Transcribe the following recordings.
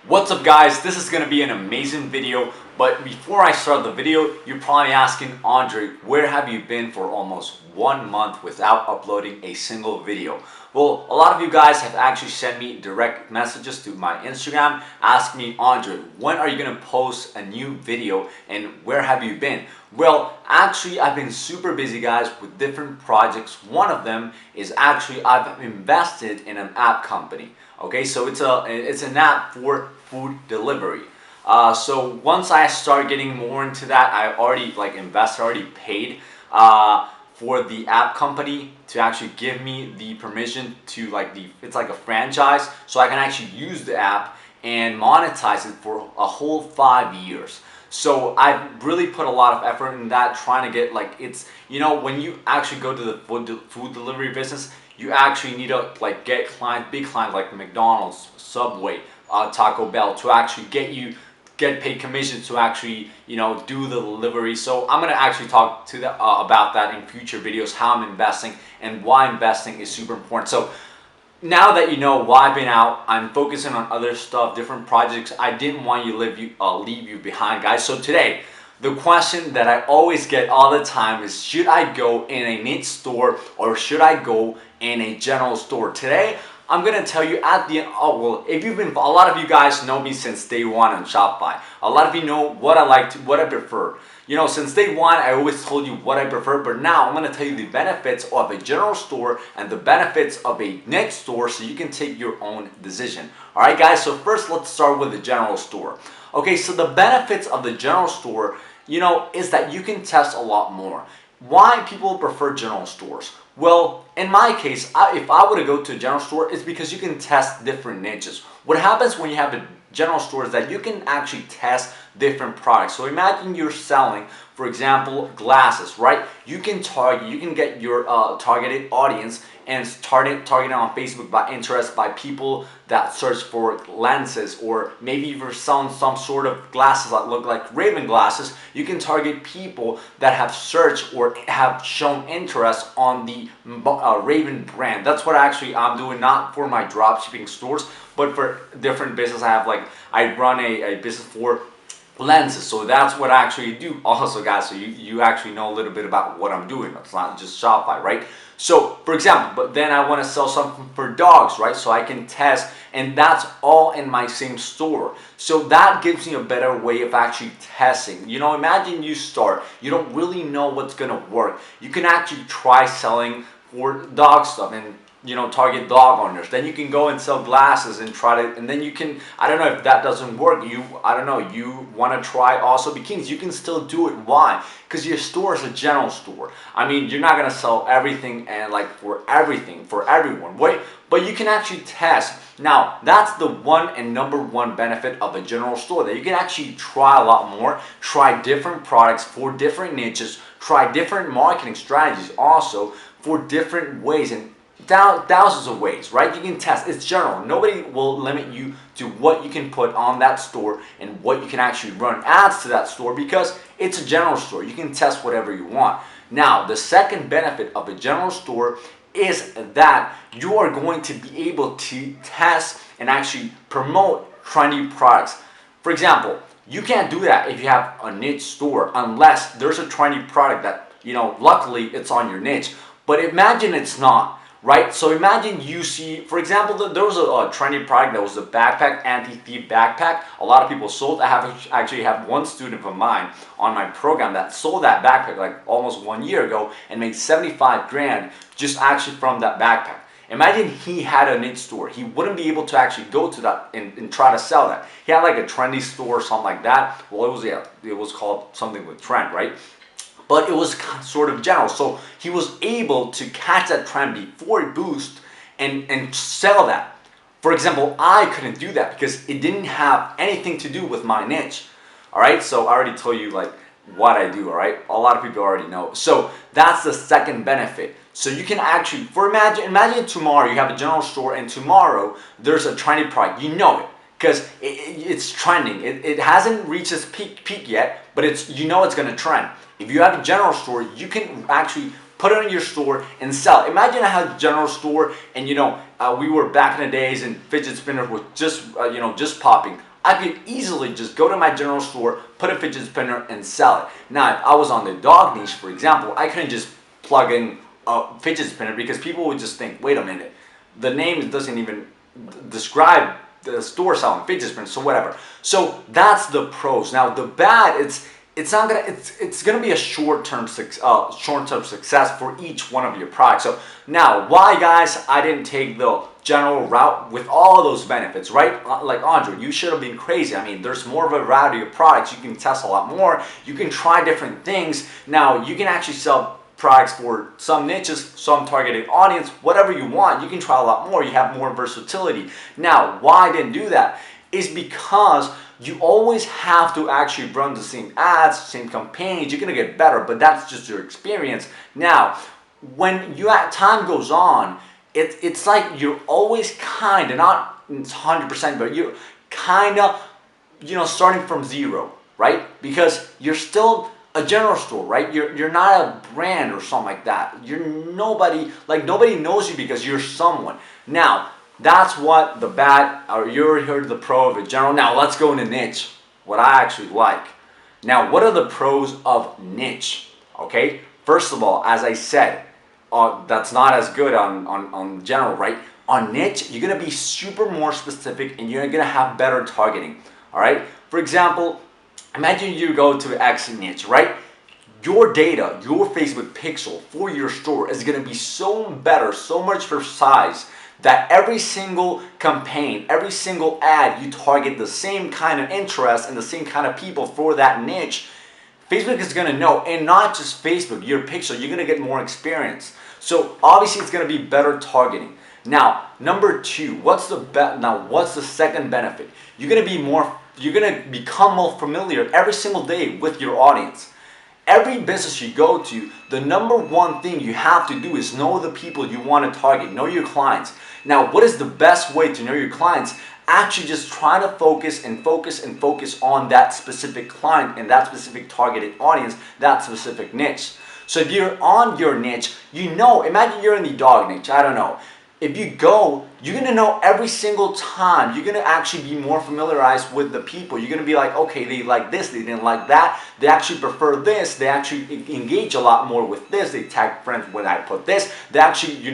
What's up guys, this is going to be an amazing video, but before I start the video, you're probably asking, Andre, where have you been for almost 1 month without uploading a single video? Well, a lot of you guys have actually sent me direct messages to my Instagram asking me, Andre, when are you going to post a new video and where have you been? Well, actually I've been super busy guys with different projects. One of them is actually I've invested in an app company. Okay, so it's an app for food delivery. So once I start getting more into that, I already already paid for the app company to actually give me the permission to it's like a franchise, so I can actually use the app and monetize it for a whole 5 years. So I've really put a lot of effort in that, trying to get when you actually go to the food delivery business, you actually need to get big clients like McDonald's, Subway, Taco Bell to actually get paid commissions to actually do the delivery. So I'm gonna actually talk to about that in future videos, how I'm investing and why investing is super important. So now that you know why I've been out, I'm focusing on other stuff, different projects. I didn't want you leave you behind, guys. So today, the question that I always get all the time is, should I go in a niche store or should I go in a general store? Today, I'm gonna tell you at the end. Oh well, a lot of you guys know me since day one on Shopify. A lot of you know what what I prefer. Since day one, I always told you what I prefer, but now I'm gonna tell you the benefits of a general store and the benefits of a niche store so you can take your own decision. All right, guys, so first let's start with the general store. Okay, so the benefits of the general store, is that you can test a lot more. Why people prefer general stores? Well, in my case, if I were to go to a general store, it's because you can test different niches. What happens when you have a general store is that you can actually test different products. So imagine you're selling, for example, glasses, right? You can get your targeted audience and target on Facebook by interest by people that search for lenses, or maybe if you're selling some sort of glasses that look like Ray-Ban glasses, you can target people that have searched or have shown interest on the Ray-Ban brand. That's what actually I'm doing, not for my dropshipping stores, but for different business. I run a business for lenses, so that's what I actually do also, guys. So you actually know a little bit about what I'm doing. It's not just Shopify, right? So for example, but then I want to sell something for dogs, right? So I can test, and that's all in my same store. So that gives me a better way of actually testing. Imagine you don't really know what's gonna work. You can actually try selling for dog stuff and target dog owners. Then you can go and sell glasses and and then you can, I don't know if that doesn't work, you want to try also bikinis, you can still do it. Why? Because your store is a general store. I mean, you're not going to sell everything and for everyone, right? But you can actually test. Now, that's the number one benefit of a general store, that you can actually try a lot more, try different products for different niches, try different marketing strategies also for different ways, and thousands of ways, right? You can test. It's general. Nobody will limit you to what you can put on that store and what you can actually run ads to that store, because it's a general store. You can test whatever you want. Now, the second benefit of a general store is that you are going to be able to test and actually promote trendy products. For example, you can't do that if you have a niche store unless there's a trendy product that, luckily it's on your niche. But imagine it's not. Right? So imagine you see, for example, there was a trendy product that was a backpack, anti-thief backpack. A lot of people sold. I actually have one student of mine on my program that sold that backpack almost 1 year ago and made 75 grand just actually from that backpack. Imagine he had a niche store. He wouldn't be able to actually go to that and try to sell that. He had a trendy store or something like that. Well, it was called something with trend, right? But it was sort of general. So he was able to catch that trend before it boosts and sell that. For example, I couldn't do that because it didn't have anything to do with my niche. All right, so I already told you what I do, all right? A lot of people already know. So that's the second benefit. So you can actually, imagine tomorrow you have a general store and tomorrow there's a trendy product. You know it because it's trending. It hasn't reached its peak yet, but it's gonna trend. If you have a general store, you can actually put it in your store and sell. Imagine I had a general store and we were back in the days and fidget spinners were just popping. I could easily just go to my general store, put a fidget spinner, and sell it. Now, if I was on the dog niche, for example, I couldn't just plug in a fidget spinner because people would just think, wait a minute, the name doesn't even describe the store selling fidget spinners, so whatever. So that's the pros. Now the bad, it's gonna be a short-term success for each one of your products. So now, why, guys, I didn't take the general route with all those benefits, right? Like Andre, you should have been crazy. I mean, there's more of a variety of products. You can test a lot more. You can try different things. Now you can actually sell products for some niches, some targeted audience, whatever you want. You can try a lot more. You have more versatility. Now, why I didn't do that is because you always have to actually run the same ads, same campaigns. You're gonna get better, but that's just your experience. Now, when time goes on, it's like you're always kind of, not 100%, but you're kind of, starting from zero, right? Because you're still a general store, right? You're not a brand or something like that. You're nobody, like nobody knows you because you're someone. Now, that's what the bad, or you already heard the pro of a general. Now let's go into niche, what I actually like. Now, what are the pros of niche? Okay, first of all, as I said, that's not as good on general, right? On niche, you're gonna be super more specific and you're gonna have better targeting, all right? For example, imagine you go to X niche, right? Your data, your Facebook pixel for your store is gonna be so better, so much precise, that every single campaign, every single ad, you target the same kind of interest and the same kind of people for that niche. Facebook is gonna know, and not just Facebook, your pixel, you're gonna get more experience. So obviously it's gonna be better targeting. Now, number two, what's the second benefit? You're gonna become more familiar every single day with your audience. Every business you go to, the number one thing you have to do is know the people you want to target, know your clients. Now, what is the best way to know your clients? Actually just try to focus on that specific client and that specific targeted audience, that specific niche. So if you're on your niche, imagine you're in the dog niche, I don't know. If you go, you're gonna know every single time. You're gonna actually be more familiarized with the people. You're gonna be like, okay, they like this, they didn't like that. They actually prefer this. They actually engage a lot more with this. They tag friends when I put this. They actually,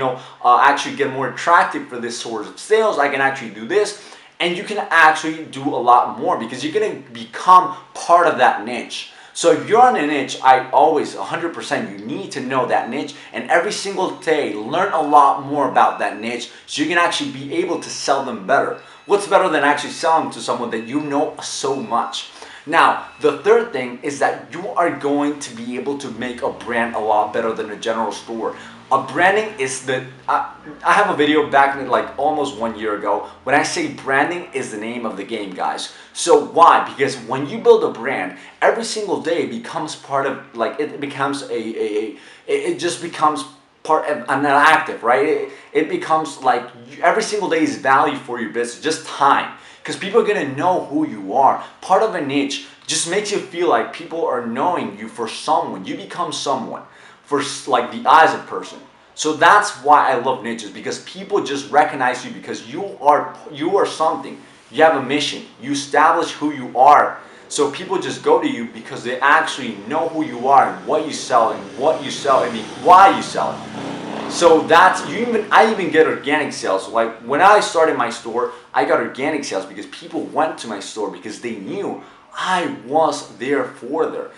actually get more attractive for this sort of sales. I can actually do this. And you can actually do a lot more because you're gonna become part of that niche. So if you're on a niche, I always 100% you need to know that niche, and every single day learn a lot more about that niche so you can actually be able to sell them better. What's better than actually selling to someone that you know so much? Now, the third thing is that you are going to be able to make a brand a lot better than a general store. A branding is I have a video back in like almost 1 year ago when I say branding is the name of the game, guys. So why? Because when you build a brand, every single day becomes part of, like, it becomes it just becomes part of an active, right? It becomes like every single day is value for your business, just time. Because people are gonna know who you are. Part of a niche just makes you feel like people are knowing you for someone. You become someone for like the eyes of person. So that's why I love niches, because people just recognize you because you are something. You have a mission. You establish who you are. So people just go to you because they actually know who you are and what you sell and why you sell it. So I even get organic sales. Like when I started my store, I got organic sales because people went to my store because they knew I was there for them.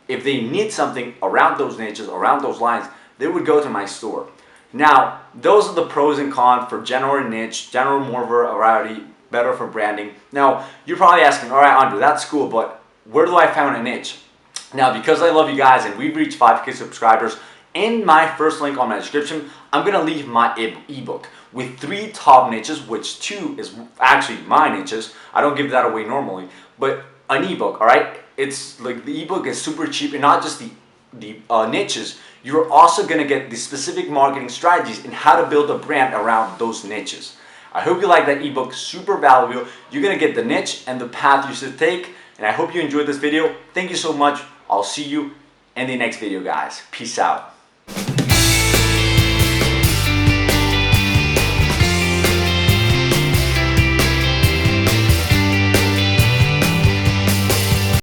If they need something around those niches, around those lines, they would go to my store. Now, those are the pros and cons for general and niche, general more variety, better for branding. Now, you're probably asking, all right, Andre, that's cool, but where do I find a niche? Now, because I love you guys and we've reached 5K subscribers, in my first link on my description, I'm gonna leave my ebook with 3 top niches, which 2 is actually my niches. I don't give that away normally, but an ebook, all right? It's like the ebook is super cheap, and not just the niches. You're also gonna get the specific marketing strategies and how to build a brand around those niches. I hope you like that ebook, super valuable. You're gonna get the niche and the path you should take, and I hope you enjoyed this video. Thank you so much. I'll see you in the next video, guys. Peace out.